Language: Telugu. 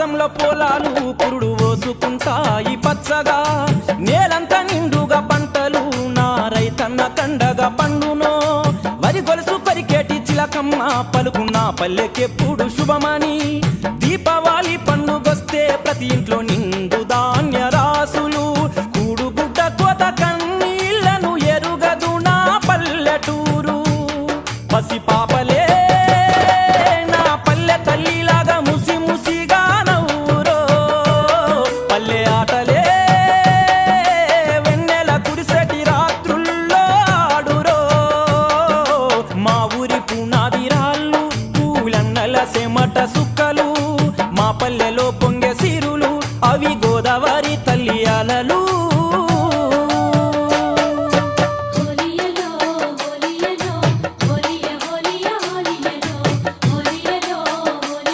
మాసంలో పొలాలు పురుడు పోసుకుంటాయి పచ్చగా, నేలంతా నిండుగా పంటలు నా రైతన్న కండగా పండునో. వరి గొలుసు పరికేటి చిలకమ్మ పలుకున్న పల్లెకెప్పుడు శుభమని, దీపావళి పండుగొస్తే ప్రతి ఇంట్లో నిండు ధాన్య రాసులు, కూడుగుడ్డ కోత కన్నీళ్లను ఎరుగదు నా పల్లెటూరు. పసి పాపలే నా పల్లె తల్లిలాగా ముసి ముసిగా నవ్వురో, పల్లె ఆటలే వెన్నెల కురిసెటి రాత్రుల్లో ఆడురో. మా ఊరి పునాది రాళ్ళు పూలన్నల సెమట సుక్కలు,